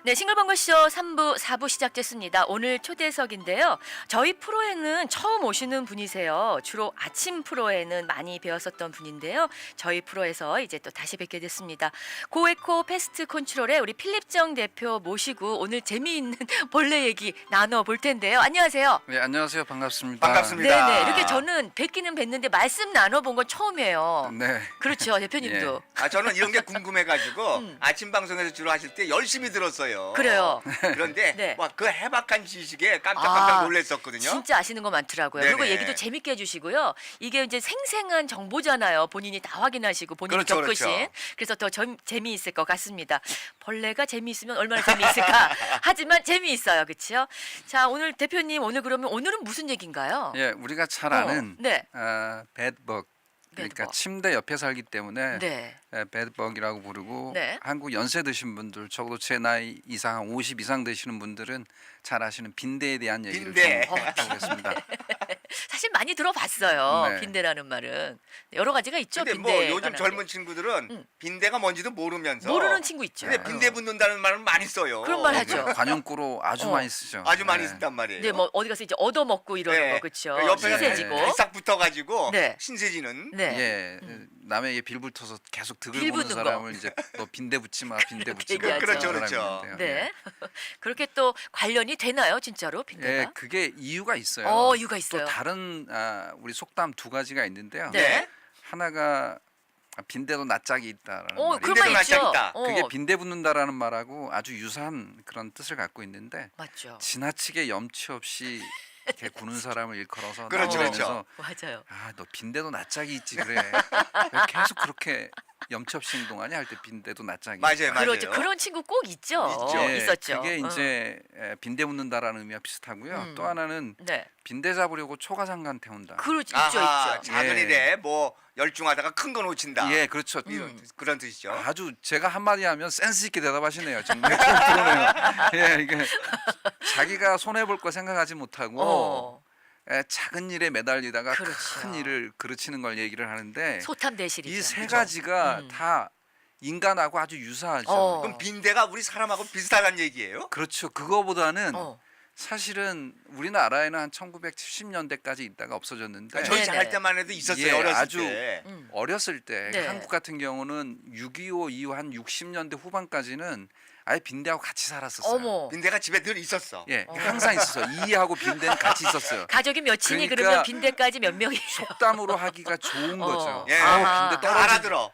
네, 싱글벙글쇼 3부, 4부 시작됐습니다. 오늘 초대석인데요. 저희 프로에는 처음 오시는 분이세요. 주로 아침 프로에는 많이 배웠었던 분인데요. 저희 프로에서 이제 또 다시 뵙게 됐습니다. 고에코 패스트 컨트롤의 우리 필립정 대표 모시고 오늘 재미있는 벌레 얘기 나눠볼 텐데요. 안녕하세요. 네, 안녕하세요. 반갑습니다. 반갑습니다. 네네, 이렇게 저는 뵙기는 뵀는데 말씀 나눠본 건 처음이에요. 네. 그렇죠, 대표님도. 저는 이런 게 궁금해가지고 아침 방송에서 주로 하실 때 열심히 들었어요. 그래요. 그런데 네. 와, 그 해박한 지식에 깜짝깜짝 놀랐었거든요. 진짜 아시는 거 많더라고요. 그리고 네네. 얘기도 재밌게 해주시고요. 이게 이제 생생한 정보잖아요. 본인이 다 확인하시고 본인이 그렇죠, 겪으신. 그렇죠. 그래서 더 재미있을 것 같습니다. 벌레가 재미있으면 얼마나 재미있을까. 하지만 재미있어요. 그렇죠? 자, 오늘 대표님 오늘은 무슨 얘기인가요? 예, 우리가 잘 아는 네. 배드벅. 그러니까 배드벅. 침대 옆에 살기 때문에 네. 배드벅이라고 부르고 네. 한국 연세 드신 분들 적어도 제 나이 이상 한 50 이상 되시는 분들은 잘 아시는 빈대에 대한 얘기를 빈대. 좀 해보겠습니다. 사실 많이 들어봤어요. 네. 빈대라는 말은. 여러 가지가 있죠. 근데 뭐 빈대에 요즘 관한 젊은 게. 친구들은 빈대가 뭔지도 모르면서 모르는 친구 있죠. 근데 빈대 붙는다는 말을 많이 써요. 그런 말 하죠. 관용구로 아주 많이 쓰죠. 아주 많이 네. 쓴단 말이에요. 네, 뭐 어디 가서 이제 얻어먹고 이러는 거 그렇죠. 옆에가 신세지고. 살짝 붙어가지고 네. 신세지는 네. 예, 남에게 빌 붙어서 계속 득을 빌 보는 붙는 사람을 이제 너 빈대 붙지 마, 빈대 그렇게 붙지 마. 얘기하죠. 그렇죠, 그런 그렇죠. 사람이 있는데요. 네. 그렇게 또 관련이 되나요, 진짜로 빈대가? 예, 그게 이유가 있어요. 이유가 있어요. 또 다른 우리 속담 두 가지가 있는데요. 네. 하나가 빈대도 낯짝이 있다라는 말이 그런 빈대도 말 있죠. 낯짝 있다. 그게 빈대 붙는다라는 말하고 아주 유사한 그런 뜻을 갖고 있는데 맞죠. 지나치게 염치 없이 이렇게 구는 사람을 일컬어서 그렇죠, 나오면서 맞아요. 너 빈대도 낯짝이 있지 그래. 왜 계속 그렇게 염치 없이 행동하냐 할 때 빈대도 낯짝이 맞아요, 있다. 맞아요. 그렇죠. 그런 친구 꼭 있죠. 있죠. 예, 있었죠. 그게 이제 빈대 붙는다라는 의미와 비슷하고요. 또 하나는 네. 빈대 잡으려고 초가상간 태운다. 있죠, 아하, 있죠. 작은 예. 일에 뭐 열중하다가 큰 거 놓친다. 예, 그렇죠. 그런 뜻이죠. 아주 제가 한마디 하면 센스 있게 대답하시네요. 정말 꼭 그러네요. 예, 이게 자기가 손해 볼 거 생각하지 못하고 어. 작은 일에 매달리다가 그렇죠. 큰 일을 그르치는 걸 얘기를 하는데 소탐 대실이죠. 이 세 그죠? 가지가 다 인간하고 아주 유사하죠. 그럼 빈대가 우리 사람하고 비슷하다는 얘기예요? 그렇죠. 그거보다는 어. 사실은 우리나라에는 한 1970년대까지 있다가 없어졌는데 저희 네네. 잘 때만 해도 있었어요. 예, 어렸을 아주 때. 어렸을 때 네. 한국 같은 경우는 6.25 이후 한 60년대 후반까지는 아예 빈대하고 같이 살았었어요. 어머. 빈대가 집에 늘 있었어. 예, 항상 있었어요. 이하고 빈대는 같이 있었어요. 가족이 몇이니 그러니까 그러면 빈대까지 몇 명이 속담으로 하기가 좋은 거죠. 예. 아하. 빈대 다 알아들어.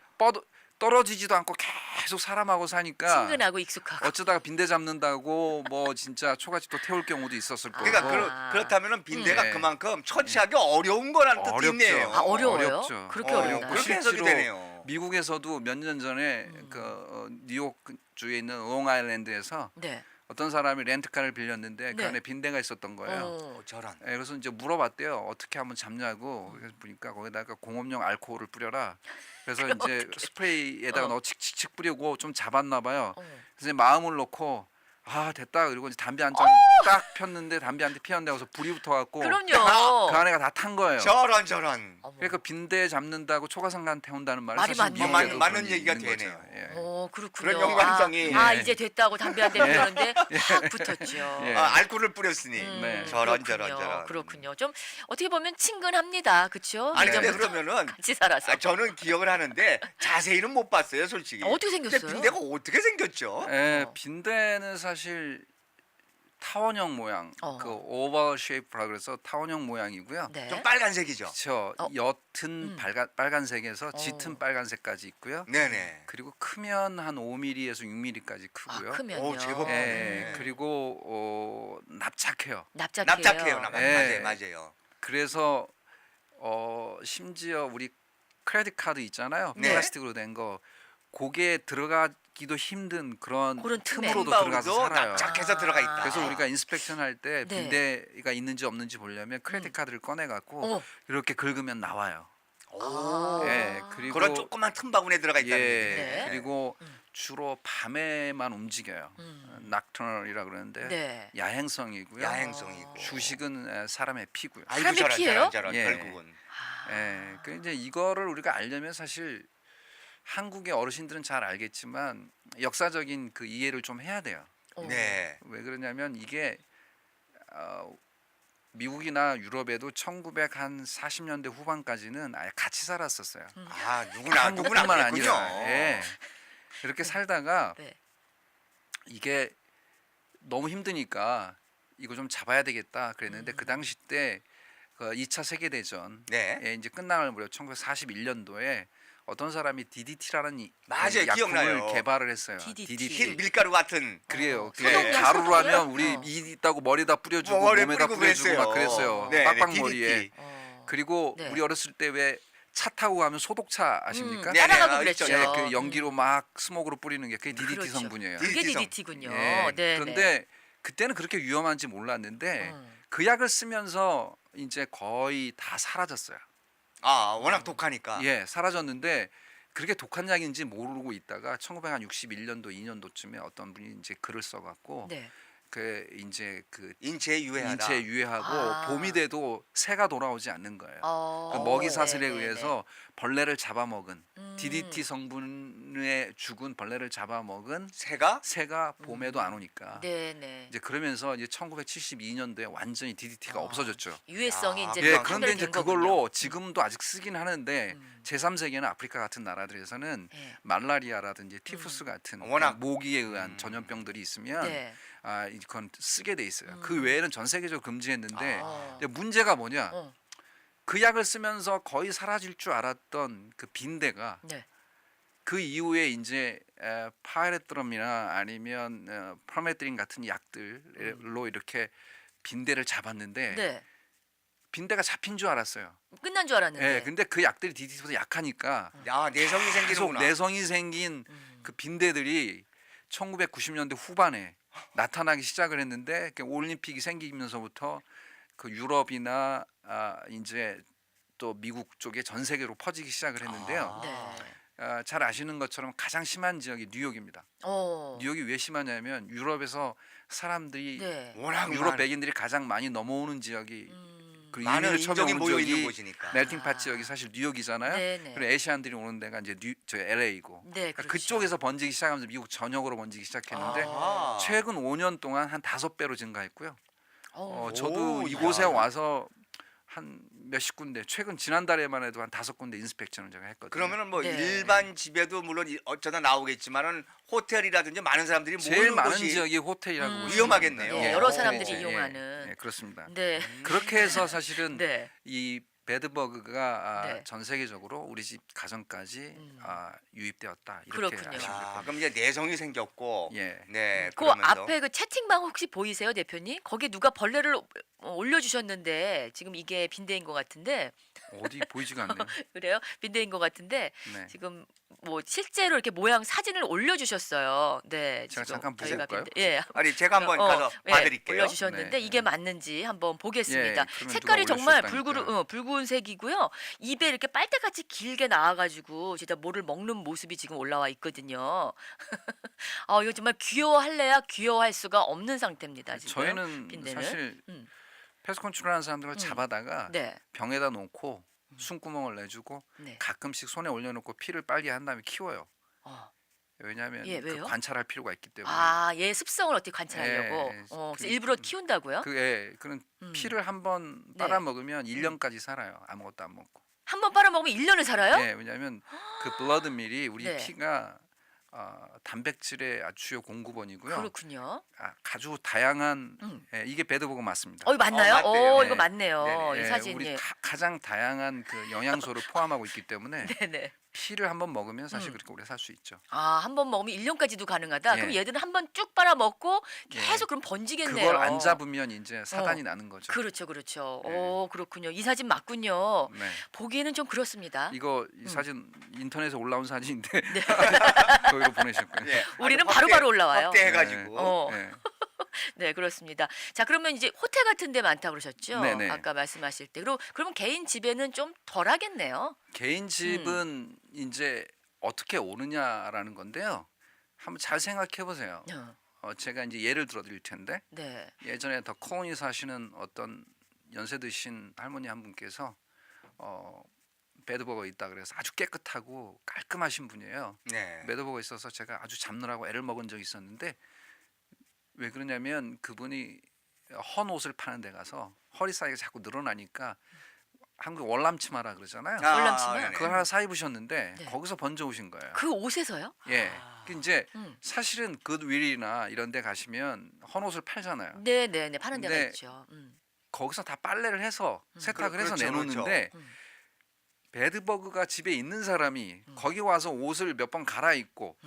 떨어지지도 않고 계속 사람하고 사니까 친근하고 익숙하고. 어쩌다가 빈대 잡는다고 뭐 진짜 초가집도 태울 경우도 있었을 거고. 그러니까 그렇다면은 빈대가 예. 그만큼 처치하기 어려운 거라는 뜻도 어렵죠. 있네요. 어려워요? 어렵죠. 그렇게 어, 어렵나요? 그렇게 해석이 실제로 되네요. 미국에서도 몇 년 전에 그 뉴욕 주에 있는 롱아일랜드에서 네. 어떤 사람이 렌트카를 빌렸는데 그 네. 안에 빈대가 있었던 거예요. 어. 저런. 예, 그래서 이제 물어봤대요. 어떻게 하면 잡냐고. 그래서 보니까 거기다가 공업용 알코올을 뿌려라. 그래서 이제 스프레이에다가 넣어 칙칙칙 뿌리고 좀 잡았나 봐요. 그래서 마음을 놓고 됐다. 그리고 이제 담배 한 장 딱 폈는데 담배 한 대 피웠는데 거기서 불이 붙어갖고 그럼요. 그 안에가 다 탄 거예요. 저런. 어머. 그러니까 빈대 잡는다고 초가상간 태운다는 말은 말이 사실 맞네요. 미국에도 맞는 그런 얘기가 있는 거죠. 되네요. 예. 그렇군요. 그런 연관성이. 예. 이제 됐다고 담배 한 대 피웠는데 확 붙었죠. 예. 알코올을 뿌렸으니. 네. 저런. 그렇군요. 좀 어떻게 보면 친근합니다. 그렇죠? 아니 근데 예전부터 그러면은 같이 살아서. 저는 기억을 하는데 자세히는 못 봤어요, 솔직히. 어떻게 생겼어요? 근데 빈대가 어떻게 생겼죠? 예, 빈대는 사실 타원형 모양, 그 오버 쉐이프라 그래서 타원형 모양이고요. 네. 좀 빨간색이죠. 그렇죠. 옅은 빨간색에서 짙은 빨간색까지 있고요. 네네. 그리고 크면 한 5mm에서 6mm까지 크고요. 크면요. 오, 제법. 예, 네. 그리고 납작해요. 납작해요. 예. 맞아요. 그래서 심지어 우리 크레딧 카드 있잖아요. 네. 플라스틱으로 된 거. 고게 들어가기도 힘든 그런 틈에. 틈으로도 들어가서 틈바구니도 살아요. 납작해서 들어가 있다. 그래서 우리가 인스펙션 할 때 네. 빈대가 있는지 없는지 보려면 크레딧 카드를 꺼내 갖고 이렇게 긁으면 나와요. 오. 예, 그리고 그런 조그만 틈바구니에 들어가 있다는 예, 얘기네. 네. 그리고 주로 밤에만 움직여요. 낙터널이라 그러는데 네. 야행성이고요. 야행성이고. 주식은 사람의 피고요. 아이고, 사람의 피예요? 저런 예. 결국은. 예, 그 이제 이거를 우리가 알려면 사실 한국의 어르신들은 잘 알겠지만 역사적인 그 이해를 좀 해야 돼요. 네. 왜 그러냐면 이게 미국이나 유럽에도 1940년대 후반까지는 아예 같이 살았었어요. 아 누구나 한국뿐만 그랬군요. 아니라 예. 이렇게 살다가 네. 이게 너무 힘드니까 이거 좀 잡아야 되겠다 그랬는데 그 당시 때 그 2차 세계 대전에 네. 이제 끝나갈 무렵 1941년도에 어떤 사람이 DDT라는 맞아요, 약품을 기억나요. 개발을 했어요. DDT. 흰 밀가루 같은. 그래요. 네. 그게 가루로 하면 우리 어. 이 있다고 머리에다 뿌려주고 머리에 몸에다 뿌리고 뿌려주고 막 그랬어요. 네, 빡빡 네, 머리에. DDT. 그리고 네. 우리 어렸을 때 왜 차 타고 가면 소독차 아십니까? 네. 따라가고 아, 그랬죠. 있죠. 예, 그 연기로 막 스모그로 뿌리는 게 그게 DDT 그렇죠. 성분이에요. 그게 DDT 성. DDT군요. 예. 네. 그런데 그때는 그렇게 위험한지 몰랐는데 그 약을 쓰면서 이제 거의 다 사라졌어요. 아 워낙 독하니까. 예, 사라졌는데 그렇게 독한 약인지 모르고 있다가 1961년도 2년도쯤에 어떤 분이 이제 글을 써갖고 네. 그 이제 그 인체에 유해하다. 인체에 유해하고 아. 봄이 돼도 새가 돌아오지 않는 거예요. 어. 그 먹이 사슬에 네네네. 의해서 벌레를 잡아먹은 음. DDT 성분에 죽은 벌레를 잡아먹은 새가 새가 봄에도 안 오니까 네네. 이제 그러면서 이제 1972년도에 완전히 DDT가 없어졌죠. 유해성이 야, 이제 예, 또 그런데 이제 판별된 그걸로 거군요. 지금도 아직 쓰긴 하는데 제3세계나 아프리카 같은 나라들에서는 네. 말라리아라든지 티푸스 같은 워낙 모기에 의한 전염병들이 있으면 네. 이건 쓰게 돼 있어요. 그 외에는 전 세계적으로 금지했는데 아. 이제 문제가 뭐냐? 어. 그 약을 쓰면서 거의 사라질 줄 알았던 그 빈대가 네. 그 이후에 이제 파이레트럼이나 아니면 프로메트린 같은 약들로 이렇게 빈대를 잡았는데 네. 빈대가 잡힌 줄 알았어요. 끝난 줄 알았는데. 예, 근데 그 약들이 DDT보다 약하니까 야 내성이 계속 생기는구나. 내성이 생긴 그 빈대들이 1990년대 후반에 나타나기 시작을 했는데 그 올림픽이 생기면서부터 그 유럽이나 이제 또 미국 쪽에 전 세계로 퍼지기 시작을 했는데요. 네. 잘 아시는 것처럼 가장 심한 지역이 뉴욕입니다. 어. 뉴욕이 왜 심하냐면 유럽에서 사람들이 네. 워낙 유럽 백인들이 가장 많이 넘어오는 지역이 그 많은 이민을 처음에 인종이 온 모여 있는 지역이 곳이니까. 멜팅 팟 지역이 사실 뉴욕이잖아요. 네네. 그리고 에시안들이 오는 데가 이제 저 LA고. 네, 그렇죠. 그쪽에서 번지기 시작하면서 미국 전역으로 번지기 시작했는데 아. 최근 5년 동안 한 5배로 증가했고요. 저도 오, 이곳에 야. 와서 한 몇십 군데 최근 지난달에만 해도 한 5군데 인스펙션을 제가 했거든요. 그러면은 뭐 네. 일반 집에도 물론 어쩌다 나오겠지만은 호텔이라든지 많은 사람들이 제일 모이는 많은 곳이 지역이 호텔이라고 보시면 위험하겠네요. 됩니다. 예, 여러 오. 사람들이 예, 이용하는. 예, 그렇습니다. 네. 그렇게 해서 사실은 네. 이 배드버그가 네. 전 세계적으로 우리 집 가정까지 유입되었다 이렇게 그렇군요. 아시면 아, 됩니다. 그럼 이제 내성이 생겼고. 예. 네. 그 그러면서 앞에 그 채팅방 혹시 보이세요, 대표님? 거기 누가 벌레를 올려주셨는데 지금 이게 빈대인 것 같은데 어디 보이지가 않네요. 그래요? 빈대인 것 같은데 네. 지금 뭐 실제로 이렇게 모양 사진을 올려주셨어요. 네, 제가 지금 잠깐 저희가 볼까요? 예. 아니 제가 한번 어, 가서 예, 봐드릴게요. 올려주셨는데 네, 이게 네. 맞는지 한번 보겠습니다. 예, 그러면 색깔이 누가 정말 올려주셨다니까. 붉은 색이고요. 입에 이렇게 빨대같이 길게 나와가지고 진짜 뭐를 먹는 모습이 지금 올라와 있거든요. 이거 정말 귀여워할래야 귀여워할 수가 없는 상태입니다. 지금 저희는 빈대는. 사실 음. 패스트 컨트롤하는 사람들을 잡아다가 네. 병에다 놓고 숨구멍을 내주고 네. 가끔씩 손에 올려놓고 피를 빨리 한 다음에 키워요. 어. 왜냐하면 예, 그 왜요? 관찰할 필요가 있기 때문에. 얘 습성을 어떻게 관찰하려고. 예, 그래서 그- 일부러 키운다고요? 그런 음. 피를 한번 네. 빨아먹으면 1년까지 살아요. 아무것도 안 먹고. 한 번 빨아먹으면 1년을 살아요? 예, 왜냐하면 그 블러드밀이 우리 네. 피가 단백질의 아주 주요 공급원이고요. 그렇군요. 아주 다양한 음. 이게 배드버그 맞습니다. 이거 맞나요? 맞대요. 이거 맞네요. 네네. 이 예, 사진이. 우리 가장 다양한 그 영양소를 포함하고 있기 때문에 네네. 피를 한번 먹으면 사실 그렇게 오래 살 수 있죠. 한 번 먹으면 1년까지도 가능하다. 예. 그럼 얘들은 한 번 쭉 빨아먹고 예. 계속 그럼 번지겠네요. 그걸 안 잡으면 이제 사단이 나는 거죠. 그렇죠, 그렇죠. 예. 그렇군요. 이 사진 맞군요. 네. 보기에는 좀 그렇습니다. 이 사진 인터넷에 올라온 사진인데 네. 거기로 보내셨고요. 예, 우리는 아주 바로바로 올라와요. 확대해가지고. 어. 네. 네, 그렇습니다. 자, 그러면 이제 호텔 같은 데 많다고 그러셨죠? 네네. 아까 말씀하실 때. 그러면 개인 집에는 좀 덜하겠네요. 개인 집은 이제 어떻게 오느냐라는 건데요. 한번 잘 생각해 보세요. 제가 이제 예를 들어 드릴 텐데 네. 예전에 더 코운이 사시는 어떤 연세 드신 할머니 한 분께서 배드버거 있다 그래서 아주 깨끗하고 깔끔하신 분이에요. 네. 배드버거 있어서 제가 아주 잡느라고 애를 먹은 적이 있었는데 왜 그러냐면 그분이 헌 옷을 파는 데 가서 허리 사이가 자꾸 늘어나니까 한국 월남치마라 그러잖아요. 월남치마? 네네. 그걸 하나 사 입으셨는데 네. 거기서 번져 오신 거예요. 그 옷에서요? 예. 그 이제 음. 사실은 굿윌이나 이런 데 가시면 헌 옷을 팔잖아요. 네네네 파는 데가 근데 있죠. 거기서 다 빨래를 해서 세탁을 해서 그렇죠, 내놓는데 음. 배드버그가 집에 있는 사람이 거기 와서 옷을 몇 번 갈아입고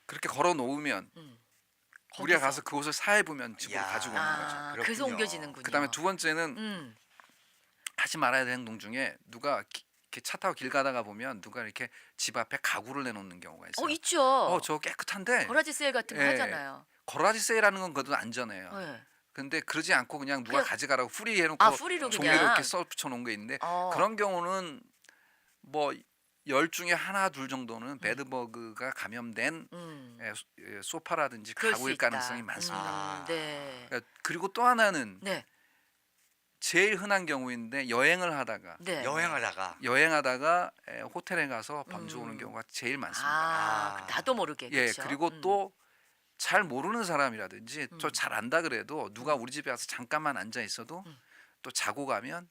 그렇게 걸어 놓으면 우리가 거기서. 가서 그 옷을 사 입으면 집으로 야. 가지고 오는 거죠. 아, 그래서 그렇군요. 옮겨지는군요. 그다음에 두 번째는 음. 하지 말아야 될 행동 중에 누가 이렇게 차 타고 길 가다가 보면 누가 이렇게 집 앞에 가구를 내놓는 경우가 있어요. 있죠. 저거 깨끗한데 버라지 세일 같은 거 예. 하잖아요. 거라지 세일하는 건 그래도 안전해요. 네. 근데 그러지 않고 그냥 누가 그냥- 가져가라고 풀이 해놓고 뿌리로 종이로 그냥. 이렇게 써 붙여 놓은 게 있는데 어. 그런 경우는 뭐 10 중에 하나 둘 정도는 배드버그가 감염된 소파라든지 그럴 수 가구일 있다. 가능성이 많습니다. 네. 그러니까 그리고 또 하나는 네. 제일 흔한 경우인데 여행을 하다가 네. 여행하다가 호텔에 가서 범죄 오는 경우가 제일 많습니다. 아, 나도 모르게. 예, 그렇죠? 그리고 또 잘 모르는 사람이라든지 또 잘 안다 그래도 누가 우리 집에 와서 잠깐만 앉아 있어도 또 자고 가면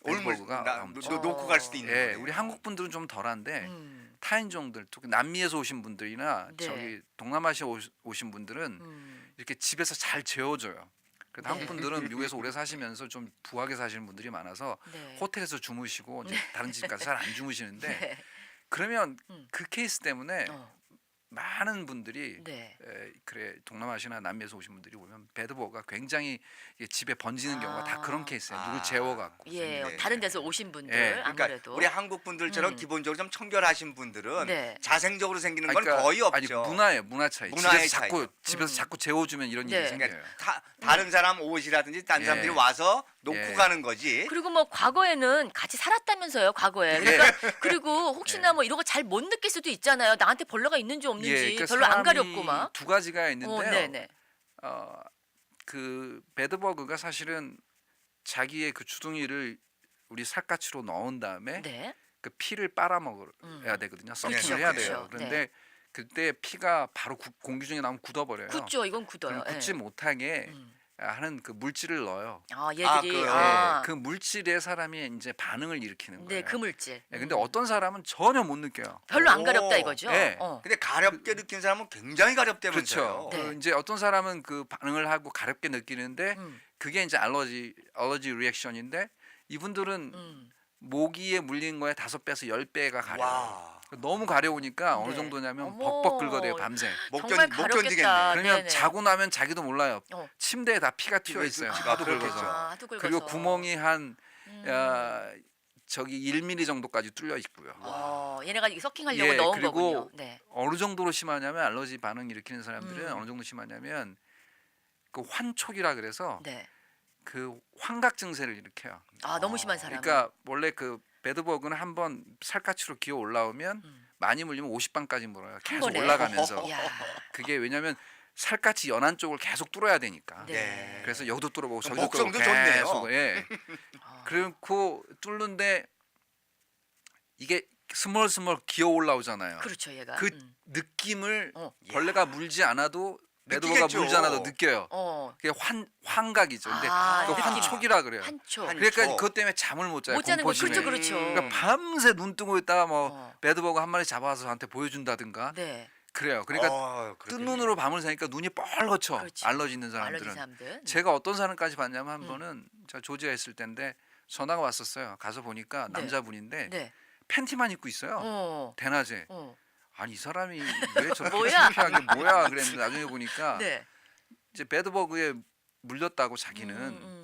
배드버그가 놓고 갈 수도 있는 예, 거네요. 우리 한국 분들은 좀 덜한데 음. 타인종들 특히 남미에서 오신 분들이나 네. 저기 동남아시아 오신 분들은 이렇게 집에서 잘 재워줘요. 그래서 네. 한국 분들은 미국에서 오래 사시면서 좀 부하게 사시는 분들이 많아서 네. 호텔에서 주무시고 이제 다른 집 가서 잘 안 주무시는데 네. 그러면 음. 그 케이스 때문에 많은 분들이 네. 그래 동남아시아나 남미에서 오신 분들이 보면 배드버그가 굉장히 이게 집에 번지는 경우가 다 그런 케이스예요. 누굴 재워갖고. 예, 네. 다른 데서 오신 분들 예. 그러니까 아무래도 우리 한국 분들처럼 기본적으로 좀 청결하신 분들은 네. 자생적으로 생기는 건 그러니까 거의 없죠. 아니 문화예요, 문화 차이. 문화의 집에서 자꾸 재워주면 이런 네. 일이 생겨요. 그러니까 다른 사람 옷이라든지 다른 예. 사람들이 와서 놓고 예. 가는 거지. 그리고 뭐 과거에는 같이 살았다면서요, 과거에. 예. 그러니까 그리고 혹시나 뭐 이런 거 잘 못 느낄 수도 있잖아요. 나한테 벌레가 있는지 없는지 그러니까 별로 안 사람이 가렵고 막. 두 가지가 있는데요. 네네. 그 배드버그가 사실은 자기의 그 주둥이를 우리 살갗으로 넣은 다음에 네. 그 피를 빨아먹어야 되거든요. 그렇죠, 서킹을 해야 그렇죠. 돼요. 그런데 네. 그때 피가 바로 공기 중에 나오면 굳어버려요. 굳죠, 이건 굳어요. 그럼 굳지 예. 못하게 하는 그 물질을 넣어요. 얘들이 그 물질에 사람이 이제 반응을 일으키는 거예요. 네, 그 물질. 근데 어떤 사람은 전혀 못 느껴요. 별로 안 오. 가렵다 이거죠. 네. 근데 가렵게 느낀 사람은 굉장히 가렵다면서요. 그렇죠. 네. 그 이제 어떤 사람은 그 반응을 하고 가렵게 느끼는데 그게 이제 알러지 리액션인데 이분들은 모기에 물린 거에 5배에서 10배가 가려요. 와. 너무 가려우니까 네. 어느 정도냐면 어머. 벅벅 긁어대요 밤새. 정말 못 가렵겠다. 견디겠네. 그러면 네네. 자고 나면 자기도 몰라요. 어. 침대에 다 피가 튀어 있어요. 하도 그렇겠죠. 긁어서. 하도 긁어서. 그리고 구멍이 한 저기 1mm 정도까지 뚫려 있고요. 얘네가 이게 서킹하려고 예, 넣은 그리고 거군요. 네. 어느 정도로 심하냐면 알러지 반응 일으키는 사람들은 어느 정도 심하냐면 그 환촉이라 그래서 네. 그 환각 증세를 일으켜요. 너무 심한 사람. 그러니까 원래 그 배드버그는 한번 살갗으로 기어 올라오면 많이 물리면 50방까지 물어요. 계속 번에? 올라가면서. 야. 그게 왜냐하면 살갗이 연한 쪽을 계속 뚫어야 되니까. 네. 그래서 여기도 뚫어보고 저기도 목성도 뚫어보고 좋네요. 계속. 예. 그리고 뚫는데 이게 스멀스멀 기어 올라오잖아요. 그렇죠, 얘가. 그 느낌을 어. 벌레가 물지 않아도 배드버그가 느끼겠죠. 물지 않아도 느껴요. 어. 그게 환각이죠. 근데 그 느낌. 환촉이라 그래요. 한초. 그러니까 환촉. 그것 때문에 잠을 못 자요. 못 자는 거 공포심에. 그렇죠, 그렇죠. 그러니까 밤새 눈 뜨고 있다가 뭐 어. 배드버그 한 마리 잡아서 저한테 보여준다든가 네. 그래요. 그러니까 뜬 눈으로 밤을 새니까 눈이 뻘겋죠. 그렇지. 알러지 있는 알러지 사람들은. 사람들. 제가 어떤 사람까지 봤냐면 한 번은 제가 조지아에 있을 때인데 전화가 왔었어요. 가서 보니까 네. 남자분인데 네. 팬티만 입고 있어요. 어. 대낮에. 어. 아니 이 사람이 왜 저렇게 뭐야? 창피하게 뭐야 그랬는데 나중에 보니까 네. 이제 배드버그에 물렸다고 자기는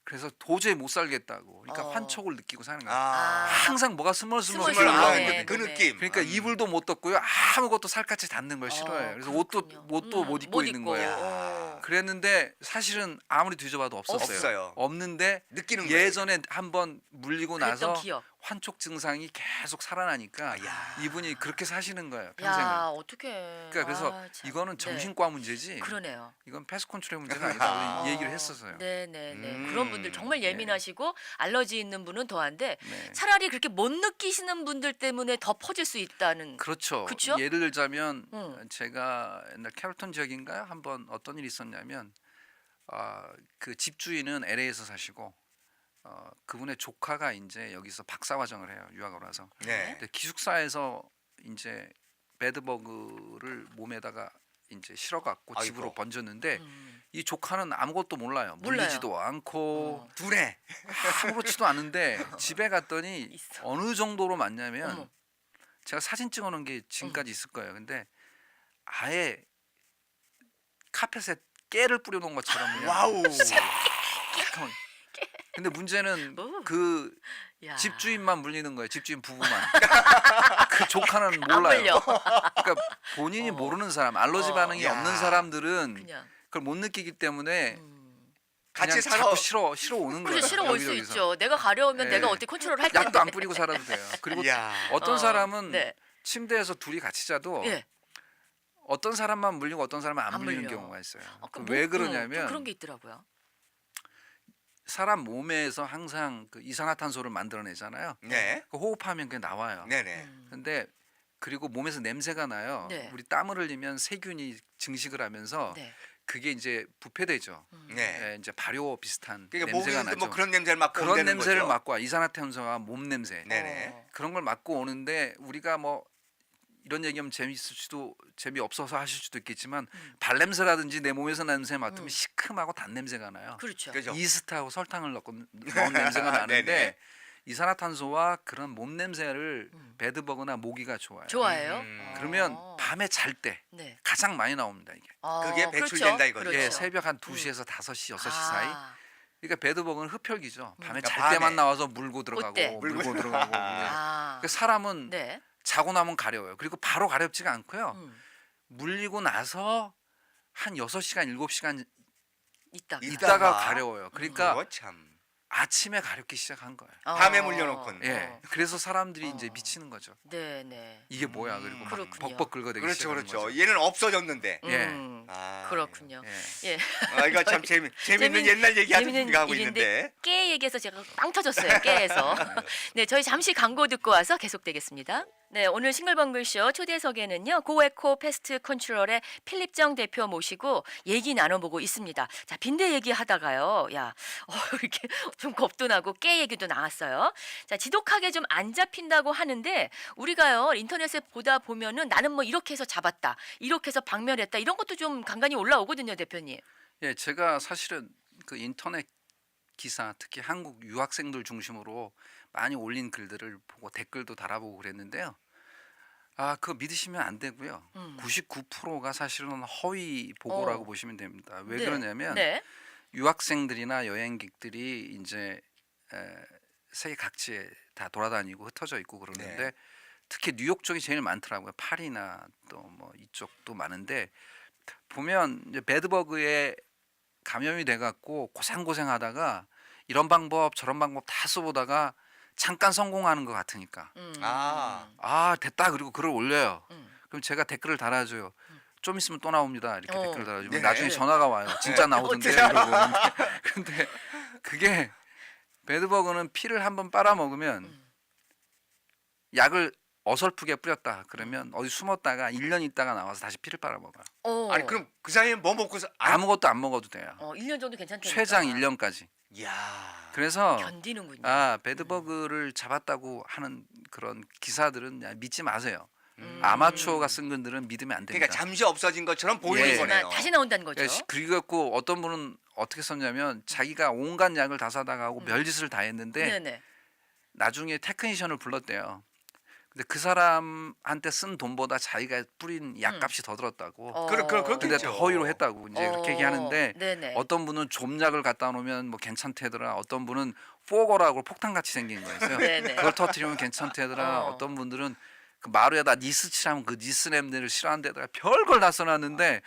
그래서 도저히 못 살겠다고 그러니까 환촉을 느끼고 사는 거예요. 항상 뭐가 스멀스멀 스멀스멀 올라오는 네, 거예요. 그 네. 느낌. 그러니까 이불도 못 덮고요. 아무것도 살갗에 닿는 걸 싫어해요. 그래서 옷도 그렇군요. 못 입고 있는 거예요. 어. 그랬는데 사실은 아무리 뒤져봐도 없었어요. 없어요. 없는데 느끼는 거예요. 예전에 한번 물리고 그랬던 나서 기억. 환촉 증상이 계속 살아나니까 야. 이분이 그렇게 사시는 거예요 평생을. 야, 어떡해. 그러니까 그래서 아, 참. 이거는 네. 정신과 문제지. 그러네요. 이건 패스 컨트롤의 문제는 아니다. 얘기를 했었어요. 네네네. 그런 분들 정말 네. 예민하시고 알러지 있는 분은 더한데 네. 차라리 그렇게 못 느끼시는 분들 때문에 더 퍼질 수 있다는. 그렇죠. 그쵸? 예를 들자면 응. 제가 옛날 캐롤턴 지역인가요? 한번 어떤 일이 있었냐면 그 집주인은 LA에서 사시고 그분의 조카가 이제 여기서 박사과정을 해요. 유학을 와서. 네. 근데 기숙사에서 이제 배드버그를 몸에다가 이제 실어갖고 아이고. 집으로 번졌는데 음. 이 조카는 아무것도 몰라요. 몰라요. 물리지도 않고 둘에 아무렇지도 않은데 집에 갔더니 있어. 어느 정도로 맞냐면 어머. 제가 사진 찍어놓은 게 지금까지 있을 거예요. 근데 아예 카펫에 깨를 뿌려놓은 것처럼 그냥 와우. 새까만. 근데 문제는 오. 그 야. 집주인만 물리는 거예요. 집주인 부부만. 그 조카는 안 몰라요. 물려. 그러니까 본인이 모르는 사람, 알러지 반응이 야. 없는 사람들은 그냥. 그걸 못 느끼기 때문에 같이 그냥 살아. 자꾸 싫어 오는 거예요. 그래 싫어 올 수 여기저기서. 있죠. 내가 가려우면 네. 내가 어떻게 컨트롤 할 텐데. 약도 안 뿌리고 살아도 돼요. 그리고 야. 어떤 사람은 네. 침대에서 둘이 같이 자도 예. 어떤 사람만 물리고 어떤 사람은 안 안 물리는 물려. 경우가 있어요. 그 왜 좀 그러냐면 그런 게 있더라고요. 사람 몸에서 항상 그 이산화탄소를 만들어내잖아요. 네. 그 호흡하면 그게 나와요. 네네. 근데 그리고 몸에서 냄새가 나요. 네. 우리 땀을 흘리면 세균이 증식을 하면서 네. 그게 이제 부패되죠. 네. 예, 이제 발효 비슷한 그러니까 냄새가 목에서 나죠. 뭐 그런 냄새를 맡고 그런 온다는 냄새를 거죠? 맡고 와. 이산화탄소와 몸 냄새. 네네. 그런 걸 맡고 오는데 우리가 뭐 이런 얘기하면 재미없어서 하실 수도 있겠지만 발냄새라든지 내 몸에서 나는 냄새 맡으면 시큼하고 단 냄새가 나요. 그렇죠. 그죠? 이스트하고 설탕을 넣은 냄새가 나는데 네네. 이산화탄소와 그런 몸 냄새를 배드버그나 모기가 좋아해요. 좋아해요. 그러면 어. 밤에 잘 때 네. 가장 많이 나옵니다 이게. 그게 배출된다 이거죠. 그렇죠. 예, 새벽 한 2시에서 5시, 6시 사이. 아. 그러니까 배드버그는 흡혈귀죠. 밤에 그러니까 잘 밤에. 때만 나와서 물고 들어가고 그때. 물고 들어가고. 아. 그러니까 사람은 네. 자고 나면 가려워요. 그리고 바로 가렵지가 않고요. 음. 물리고 나서 한 6시간, 7시간 있다가. 있다가 가려워요. 그러니까 그거 참. 아침에 가렵기 시작한 거예요. 밤에 물려놓고는. 예. 그래서 사람들이 이제 미치는 거죠. 네네. 이게 뭐야? 그리고 막 그렇군요. 벅벅 긁어대기 그렇죠, 시작하는 그렇죠. 거죠. 얘는 없어졌는데. 예. 아, 그렇군요. 예. 예. 아, 이거 참 재밌는 옛날 얘기하는 재밌는 우리가 하고 일인데 있는데. 깨 얘기해서 제가 빵 터졌어요. 깨에서. 네, 저희 잠시 광고 듣고 와서 계속되겠습니다. 네, 오늘 싱글벙글쇼 초대석에는요 고에코 패스트 컨트롤의 필립정 대표 모시고 얘기 나눠보고 있습니다. 자, 빈대 얘기하다가요, 야, 이렇게 좀 겁도 나고 깨 얘기도 나왔어요. 자, 지독하게 좀 안 잡힌다고 하는데 우리가요 인터넷에 보다 보면은 나는 뭐 이렇게 해서 잡았다, 이렇게 해서 박멸했다 이런 것도 좀 간간히 올라오거든요, 대표님. 예, 제가 사실은 그 인터넷 기사 특히 한국 유학생들 중심으로 많이 올린 글들을 보고 댓글도 달아보고 그랬는데요. 그거 믿으시면 안 되고요. 99%가 사실은 허위 보고라고 보시면 됩니다. 왜 네. 그러냐면 네. 유학생들이나 여행객들이 이제 세계 각지에 다 돌아다니고 흩어져 있고 그러는데 네. 특히 뉴욕 쪽이 제일 많더라고요. 파리나 또 뭐 이쪽도 많은데 보면 이제 배드버그에 감염이 돼갖고 고생하다가 이런 방법 저런 방법 다 써보다가 잠깐 성공하는 것 같으니까 아. 됐다 그리고 글을 올려요. 음. 그럼 제가 댓글을 달아줘요. 좀 있으면 또 나옵니다. 이렇게 댓글 달아주면 네. 나중에 전화가 와요. 진짜 나오던데 이러고. 근데 그게 배드버그는 피를 한번 빨아먹으면 약을 어설프게 뿌렸다 그러면 어디 숨었다가 1년 있다가 나와서 다시 피를 빨아먹어요. 아니 그럼 그 사이에 뭐 먹고서 아무것도 안 먹어도 돼요. 1년 정도 괜찮다니까. 최장 1년까지. 야. 그래서 견디는군요. 배드버그를 잡았다고 하는 그런 기사들은 그냥 믿지 마세요. 아마추어가 쓴 글들은 믿으면 안 됩니다. 그러니까 잠시 없어진 것처럼 보이는 예. 거네요. 다시 나온다는 거죠. 그리고 어떤 분은 어떻게 썼냐면 자기가 온갖 약을 다 사다가 하고 별짓을 다 했는데 네네. 나중에 테크니션을 불렀대요. 근데 그 사람한테 쓴 돈보다 자기가 뿌린 약값이 더 들었다고. 그렇겠죠. 근데 다 허위로 했다고 이제 그렇게 얘기하는데 네네. 어떤 분은 좀약을 갖다 놓으면 뭐 괜찮대더라. 어떤 분은 포거라고 폭탄같이 생긴 거였어요. 네네. 그걸 터뜨리면 괜찮대더라. 어떤 분들은 그 마루에다 니스 칠하면 그 니스 냄새를 싫어한대더라. 별걸 다 써놨는데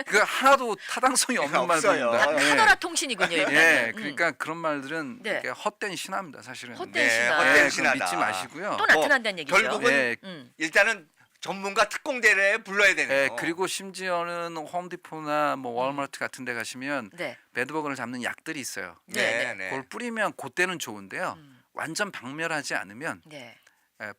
그 하나도 타당성이 없는 없어요. 말들입니다. 하더라 통신이군요. 일단은. 예, 그러니까 그런 말들은 네. 이렇게 헛된 신화입니다, 사실은. 헛된 신화. 헛된 그건 신화다. 믿지 마시고요. 또 나타난다는 얘기죠. 결국은 예, 일단은 전문가 특공대를 불러야 되는 예, 거. 그리고 심지어는 홈디포나 뭐 월마트 같은 데 가시면 네. 배드버그를 잡는 약들이 있어요. 네, 네. 그걸 뿌리면 그때는 좋은데요. 완전 박멸하지 않으면 네.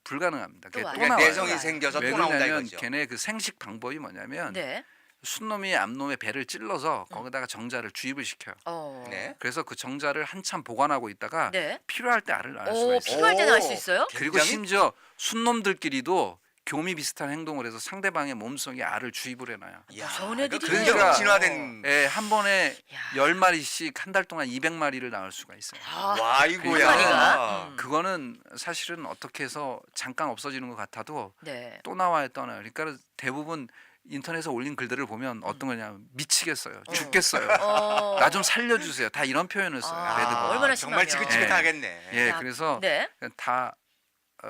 불가능합니다. 또 그게 와요. 또 그러니까 나와요. 내성이 생겨서 왜 또 나온다 그러냐면 이거죠. 걔네 그 생식 방법이 뭐냐면 네. 순놈이 암놈의 배를 찔러서 거기다가 정자를 주입을 시켜요. 네. 그래서 그 정자를 한참 보관하고 있다가 네. 필요할 때 알을 낳을 수가 오, 있어요. 필요할 때 나올 수 있어요? 그리고 굉장히- 심지어 순놈들끼리도 교미 비슷한 행동을 해서 상대방의 몸속에 알을 주입을 해놔요. 이야, 저런 애들이 이거 있네요. 굉장히 진화된. 예, 한 번에 야. 10마리씩 한 달 동안 200마리를 낳을 수가 있어요. 아, 와 한 이거야. 마리가? 그거는 사실은 어떻게 해서 잠깐 없어지는 것 같아도 네. 또 나와요, 떠나요. 그러니까 대부분 인터넷에 올린 글들을 보면 어떤 거냐면 미치겠어요, 죽겠어요, 어. 나 좀 살려주세요. 다 이런 표현을 써요. 아, 배드버그. 얼마나 정말 심하면. 지긋지긋하겠네. 예, 자, 그래서 네. 다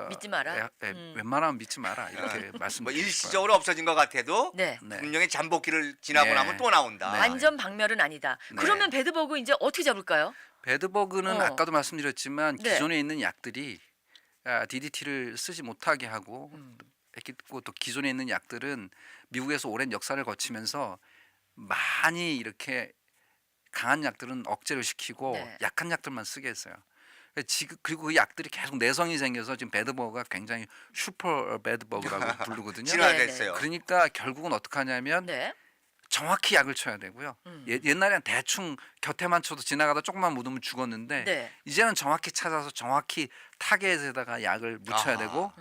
믿지 마라. 웬만하면 믿지 마라 이렇게 말씀드리고 뭐 싶어요. 일시적으로 없어진 것 같아도 네. 네. 분명히 잠복기를 지나고 네. 나면 또 나온다. 네. 완전 박멸은 아니다. 네. 그러면 배드버그 이제 어떻게 잡을까요? 배드버그는 어. 아까도 말씀드렸지만 네. 기존에 있는 약들이 DDT를 쓰지 못하게 하고 했고 또 기존에 있는 약들은 미국에서 오랜 역사를 거치면서 많이 이렇게 강한 약들은 억제를 시키고 네. 약한 약들만 쓰게 했어요. 지금 그리고 그 약들이 계속 내성이 생겨서 지금 배드버그가 굉장히 슈퍼 배드버그라고 부르거든요. 진화됐어요. 그러니까 결국은 어떻게 하냐면 네. 정확히 약을 쳐야 되고요. 옛날에는 대충 곁에만 쳐도 지나가다 조금만 묻으면 죽었는데 네. 이제는 정확히 찾아서 정확히 타겟에다가 약을 묻혀야 아하. 되고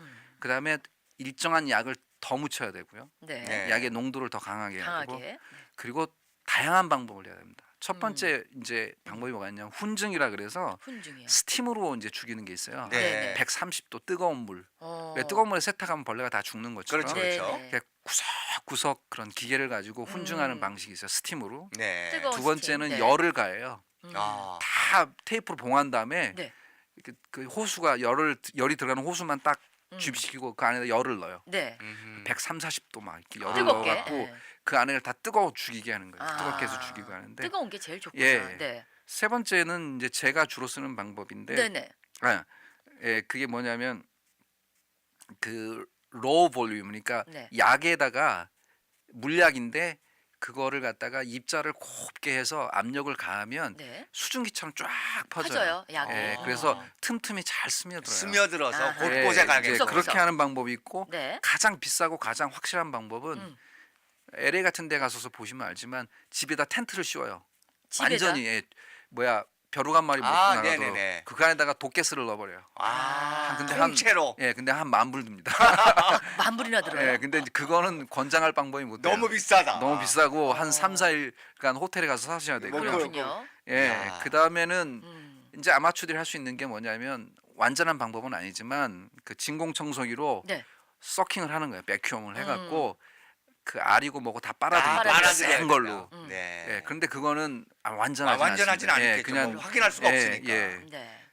그다음에 일정한 약을 더 묻혀야 되고요. 네. 네. 약의 농도를 더 강하게 해야 되고 강하게. 그리고 다양한 방법을 해야 됩니다. 첫 번째 이제 방법이 뭐가 있냐면 훈증이라 그래서 훈증이요. 스팀으로 이제 죽이는 게 있어요. 네. 130도 뜨거운 물. 어. 왜 뜨거운 물에 세탁하면 벌레가 다 죽는 것처럼 그렇죠, 네, 그렇죠. 네. 이렇게 구석구석 그런 기계를 가지고 훈증하는 방식이 있어요. 스팀으로. 네. 뜨거운 두 번째는 스팀. 네. 열을 가해요. 아. 다 테이프로 봉한 다음에 네. 그 호수가 열이 들어가는 호수만 딱 주입시키고 그 안에다 열을 넣어요. 네. 130, 140도 막 이렇게 열을 뜨겁게. 넣어갖고 네. 그 안에를 다 뜨거워 죽이게 하는 거예요. 아. 뜨겁게 해서 죽이고 하는데 뜨거운 게 제일 좋구나. 예. 네. 세 번째는 이제 제가 주로 쓰는 방법인데 네네. 그게 뭐냐면 그 로우 볼륨 그러니까 네. 약에다가 물약인데 그거를 갖다가 입자를 곱게 해서 압력을 가하면 네. 수증기처럼 쫙 퍼져요. 퍼져요, 약이. 예, 아. 그래서 틈틈이 잘 스며들어요. 스며들어서 아하. 곳곳에 예, 가게. 이제 구석, 그렇게 구석. 하는 방법이 있고 네. 가장 비싸고 가장 확실한 방법은 음. LA 같은 데 가서서 보시면 알지만 집에다 텐트를 씌워요. 집에다? 완전히 벼룩 한 마리 못 아, 나가도 네네네. 그 안에다가 도깨스를 넣어버려요. 아, 근데 통째로. 근데 한 10,000불 듭니다. 만 불이나 들어요. 예, 근데 이제 그거는 권장할 방법이 못 돼요. 너무 비싸다. 너무 비싸고 한 3-4일간 호텔에 가서 사셔야 되고요. 뭐 그렇군요. 예, 야. 그다음에는 음. 이제 아마추어들이 할 수 있는 게 뭐냐면 완전한 방법은 아니지만 그 진공 청소기로 네. 서킹을 하는 거예요. 백큐엄을 해갖고 그 알이고 뭐고 다 빨아들여야 빨아들이고 빨아들여야 센 걸로. 된다. 네. 예, 그런데 그거는 완전하진 완전하진 않습니다. 않겠죠. 그냥 뭐 확인할 수가 예, 없으니까. 예. 네.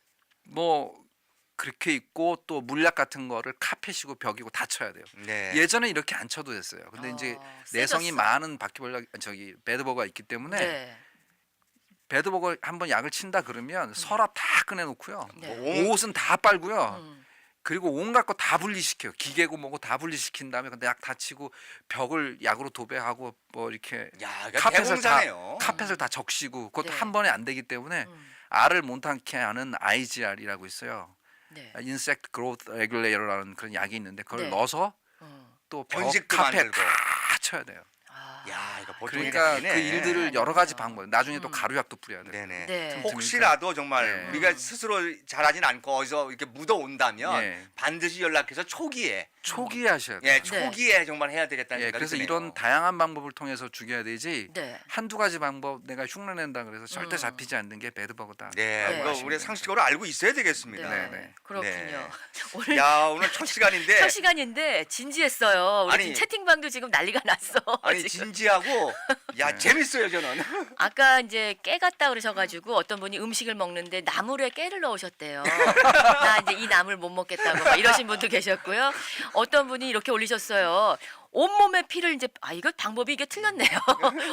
뭐 그렇게 있고 또 물약 같은 거를 카펫이고 벽이고 다 쳐야 돼요. 네. 예전에 이렇게 안 쳐도 됐어요. 근데 이제 내성이 세졌어. 많은 바퀴벌레 배드버그가 있기 때문에 네. 배드버그 한번 약을 친다 그러면 서랍 다 꺼내놓고요. 네. 뭐 옷은 다 빨고요. 음. 그리고 온갖 거 다 분리시켜요. 기계고 뭐고 다 분리시킨 다음에 근데 약 다 치고 벽을 약으로 도배하고 뭐 이렇게 야, 이거 카펫을 대공사네요. 카펫을 다 적시고 그것도 네. 한 번에 안 되기 때문에 알을 못하게 하는 IGR이라고 있어요. 네. Insect Growth Regulator라는 그런 약이 있는데 그걸 네. 넣어서 어. 또 벽, 번식도 카펫 만들고. 다 쳐야 돼요. 아. 야, 이거 보통이 그러니까 아니네. 그 일들을 여러 가지 방법. 나중에 또 가루약도 뿌려야 돼요. 네네. 네. 혹시라도 정말 네. 우리가 스스로 잘하진 않고 어디서 이렇게 묻어 온다면 예. 반드시 연락해서 초기에 초기에 하셔야 돼요. 예, 초기에 정말 해야 되겠다는 예, 생각이 그래서 드네요. 이런 다양한 방법을 통해서 죽여야 되지. 네. 한두 가지 방법 내가 흉내낸다 그래서 절대 잡히지 않는 게 배드버그다. 네, 네. 이거 우리 상식적으로 알고 있어야 되겠습니다. 네. 네. 그렇군요. 네. 오늘 야, 오늘 첫 시간인데 첫 시간인데 진지했어요. 우리 아니, 지금 채팅방도 지금 난리가 났어. 아니 지금. 진지하고 야 네. 재밌어요 저는. 아까 이제 깨 같다 그러셔가지고 어떤 분이 음식을 먹는데 나물에 깨를 넣으셨대요. 나 이제 이 나물 못 먹겠다고 막 이러신 분도 계셨고요. 어떤 분이 이렇게 올리셨어요. 온몸의 피를 이제 이거 방법이 이게 틀렸네요.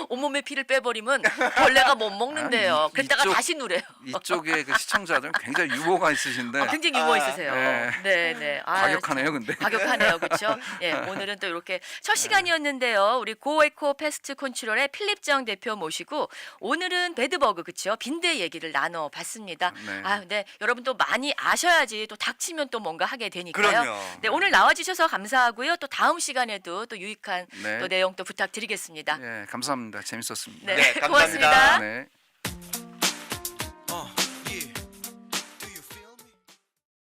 온몸의 피를 빼버리면 벌레가 못 먹는데요. 아니, 그랬다가 이쪽- 다시 누래요. 이쪽에 그 시청자들은 굉장히 유머가 있으신데 굉장히 유머 있으세요. 네. 네. 과격하네요, 근데. 과격하네요, 그렇죠? 예, 오늘은 또 이렇게 첫 시간이었는데요. 우리 고에코 패스트 컨트롤의 필립정 대표 모시고 오늘은 배드버그 그렇죠? 빈대 얘기를 나눠봤습니다. 네. 네, 여러분 또 많이 아셔야지 또 닥치면 또 뭔가 하게 되니까요. 그럼요. 네, 오늘 나와주셔서 감사하고요. 또 다음 시간에도 또 유익한 네. 또 내용 또 부탁드리겠습니다. 예, 감사합니다. 재밌었습니다. 네, 네, 감사합니다. 고맙습니다. 네.